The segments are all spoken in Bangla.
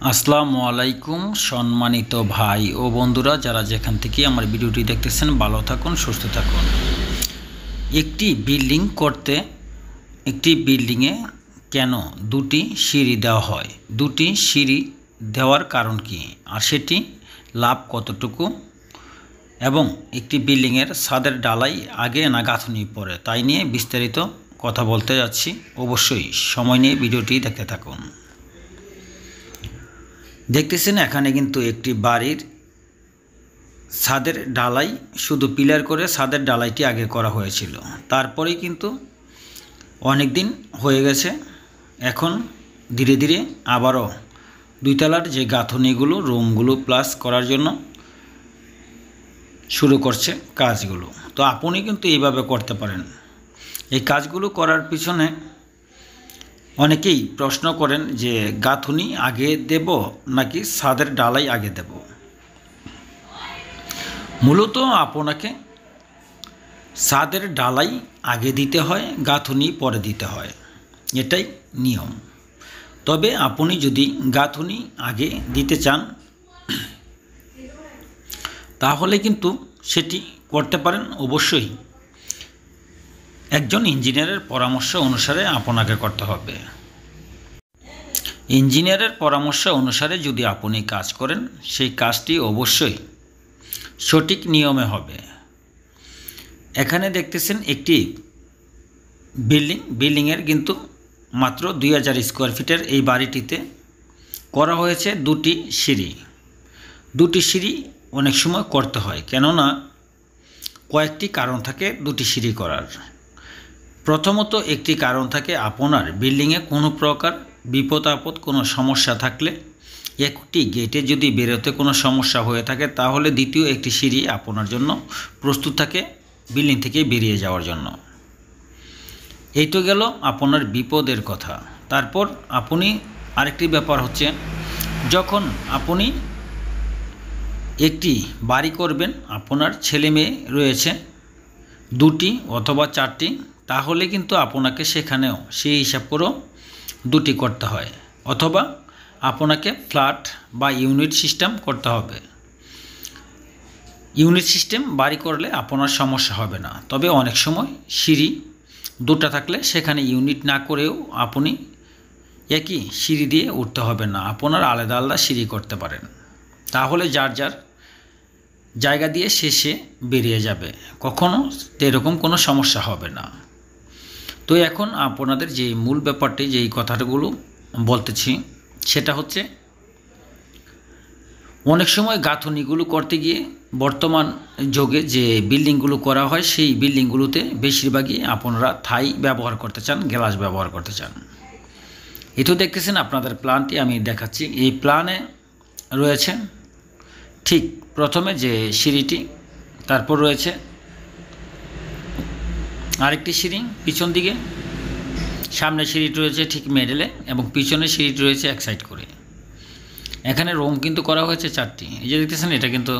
আসসালামু আলাইকুম সম্মানিত ভাই ও বন্ধুরা, যারা যেখান থেকে আমার ভিডিওটি দেখতেছেন ভালো থাকুন, সুস্থ থাকুন। একটি বিল্ডিং করতে একটি বিল্ডিংয়ে কেন দুটি সিঁড়ি দেওয়া হয়, দুটি সিঁড়ি দেওয়ার কারণ কি, আর সেটি লাভ কতটুকু, এবং একটি বিল্ডিংয়ের ছাদের ডালাই আগে না গাঁথনি পরে, তাই নিয়ে বিস্তারিত কথা বলতে যাচ্ছি। অবশ্যই সময় নিয়ে ভিডিওটি দেখতে থাকুন। দেখতেছেন এখানে কিন্তু একটি বাড়ির ছাদের ডালাই শুধু পিলার করে ছাদের ডালাইটি আগে করা হয়েছিল, তারপরেই কিন্তু অনেক দিন হয়ে গেছে। এখন ধীরে ধীরে আবারও দুইতলার যে গাঁথনিগুলো রুমগুলো প্লাস করার জন্য শুরু করছে কাজগুলো। তো আপনি কিন্তু এইভাবে করতে পারেন। এই কাজগুলো করার পিছনে অনেকেই প্রশ্ন করেন যে গাঁথনি আগে দেব নাকি ছাদের ডালাই আগে দেব। মূলত আপনাকে ছাদের ডালাই আগে দিতে হয়, গাঁথনি পরে দিতে হয়, এটাই নিয়ম। তবে আপনি যদি গাঁথনি আগে দিতে চান তাহলে কিন্তু সেটি করতে পারেন। অবশ্যই একজন ইঞ্জিনিয়ারের পরামর্শ অনুসারে আপনাকে করতে হবে। ইঞ্জিনিয়ারের পরামর্শ অনুসারে যদি আপনি কাজ করেন সেই কাজটি অবশ্যই সঠিক নিয়মে হবে। এখানে দেখতেছেন একটি বিল্ডিংয়ের কিন্তু মাত্র 2000 স্কোয়ার ফিটের এই বাড়িটিতে করা হয়েছে দুটি সিঁড়ি। দুটি সিঁড়ি অনেক সময় করতে হয়, কেননা কয়েকটি কারণ থাকে দুটি সিঁড়ি করার। প্রথমত একটি কারণ থাকে আপনার বিল্ডিংয়ে কোনো প্রকার বিপদ আপদ কোনো সমস্যা থাকলে, একটি গেটে যদি বেরোতে কোনো সমস্যা হয়ে থাকে তাহলে দ্বিতীয় একটি সিঁড়ি আপনার জন্য প্রস্তুত থাকে বিল্ডিং থেকে বেরিয়ে যাওয়ার জন্য। এই তো গেল আপনার বিপদের কথা। তারপর আপনি আরেকটি ব্যাপার হচ্ছে, যখন আপনি একটি বাড়ি করবেন, আপনার ছেলে মেয়ে রয়েছে 2টি অথবা 4টি, তাহলে কিন্তু আপনাকে সেখানেও সেই হিসাব করেও 2টি করতে হয়, অথবা আপনাকে ফ্ল্যাট বা ইউনিট সিস্টেম করতে হবে। ইউনিট সিস্টেম বাড়ি করলে আপনার সমস্যা হবে না। তবে অনেক সময় সিঁড়ি 2টা থাকলে সেখানে ইউনিট না করেও আপনি একই সিঁড়ি দিয়ে উঠতে হবে না, আপনার আলাদা আলাদা সিঁড়ি করতে পারেন। তাহলে যার যার জায়গা দিয়ে শেষে বেরিয়ে যাবে, কখনো এরকম কোনো সমস্যা হবে না। তো এখন আপনাদের যে মূল ব্যাপারটি, যেই কথাগুলো বলতেছি সেটা হচ্ছে, অনেক সময় গাঁথনিগুলো করতে গিয়ে বর্তমান যুগে যে বিল্ডিংগুলো করা হয় সেই বিল্ডিংগুলোতে বেশিরভাগই আপনারা থাই ব্যবহার করতে চান, গ্লাস ব্যবহার করতে চান। এটাও দেখতেছেন আপনাদের প্ল্যানটি আমি দেখাচ্ছি। এই প্ল্যানে রয়েছে ঠিক প্রথমে যে সিঁড়িটি, তারপর রয়েছে আরেকটি সিঁড়ি পিছন দিকে, সামনের সিঁড়িটি রয়েছে ঠিক মিডলে, এবং পিছনের সিঁড়িটি রয়েছে এক সাইড করে। এখানে রুম কিন্তু করা হয়েছে 4টি। এই যে দেখতেছেন এটা কিন্তু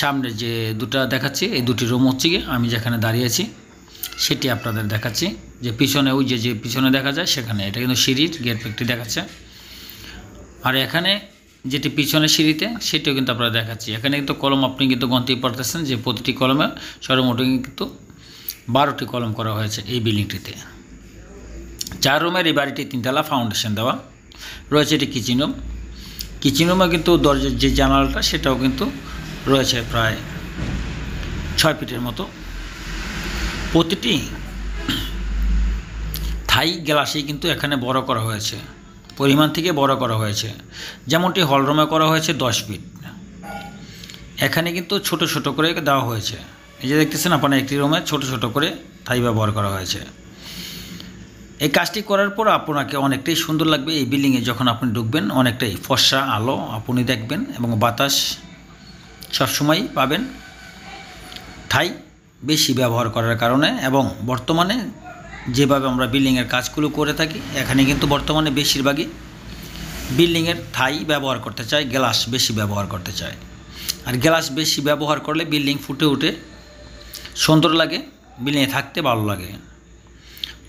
সামনে যে 2টা দেখাচ্ছি, এই 2টি রুম হচ্ছে গিয়ে আমি যেখানে দাঁড়িয়েছি সেটি আপনাদের দেখাচ্ছি। যে পিছনে ওই যে পিছনে দেখা যায় সেখানে এটা কিন্তু সিঁড়ির গেট ফ্যাক্টরি দেখাচ্ছে। আর এখানে যেটি পিছনের সিঁড়িতে সেটিও কিন্তু আপনারা দেখাচ্ছি। এখানে কিন্তু কলম আপনি কিন্তু গন্তি পারতেছেন যে প্রতিটি কলমে সর্বমোট কিন্তু 12টি কলম করা হয়েছে এই বিল্ডিংটিতে। 4 রুমের এই বাড়িটি 3তলা, ফাউন্ডেশন দেওয়া রয়েছে। এটি কিচেন রুম। কিচেন রুমে কিন্তু দরজার যে জানালাটা সেটাও কিন্তু রয়েছে প্রায় 6 ফিটের মতো। প্রতিটি থাই গ্লাসেই কিন্তু এখানে বড় করা হয়েছে, পরিমাণ থেকে বড় করা হয়েছে। যেমনটি হলরুমে করা হয়েছে 10 ফিট, এখানে কিন্তু ছোট ছোট করে দেওয়া হয়েছে। এই যে দেখতেছেন আপনার একটি রুমে ছোট ছোট করে থাই ব্যবহার করা হয়েছে। এই কাজটি করার পর আপনাকে অনেকটাই সুন্দর লাগবে। এই বিল্ডিংয়ে যখন আপনি ঢুকবেন অনেকটাই ফর্সা আলো আপনি দেখবেন, এবং বাতাস সবসময় পাবেন থাই বেশি ব্যবহার করার কারণে। এবং বর্তমানে যেভাবে আমরা বিল্ডিংয়ের কাজগুলো করে থাকি, এখানে কিন্তু বর্তমানে বেশিরভাগই বিল্ডিংয়ের থাই ব্যবহার করতে চায়, গ্লাস বেশি ব্যবহার করতে চায়। আর গ্লাস বেশি ব্যবহার করলে বিল্ডিং ফুটে উঠে সুন্দর লাগে, বিল্ডিংয়ে থাকতে ভালো লাগে।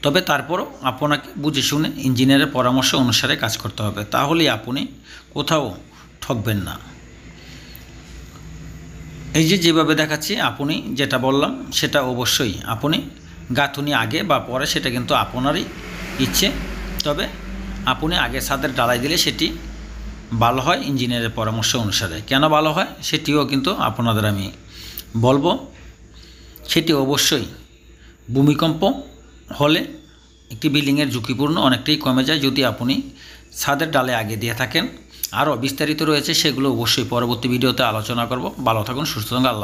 তবে তারপরও আপনাকে বুঝে শুনে ইঞ্জিনিয়ারের পরামর্শ অনুসারে কাজ করতে হবে, তাহলেই আপনি কোথাও ঠকবেন না। এই যেভাবে দেখাচ্ছি, আপনি যেটা বললাম সেটা অবশ্যই আপনি গাঁথুনি আগে বা পরে সেটা কিন্তু আপনারই ইচ্ছে, তবে আপনি আগে ছাদের ঢালাই দিলে সেটি ভালো হয় ইঞ্জিনিয়ারের পরামর্শ অনুসারে। কেন ভালো হয় সেটিও কিন্তু আপনাদের আমি বলবো। সেটি অবশ্যই ভূমিকম্প হলে একটি বিল্ডিংয়ের ঝুঁকিপূর্ণ অনেকটাই কমে যায় যদি আপনি ছাদের ডালে আগে দিয়ে থাকেন। আরও বিস্তারিত রয়েছে, সেগুলো অবশ্যই পরবর্তী ভিডিওতে আলোচনা করব। ভালো থাকুন, সুস্থ থাকুন। আল্লাহ।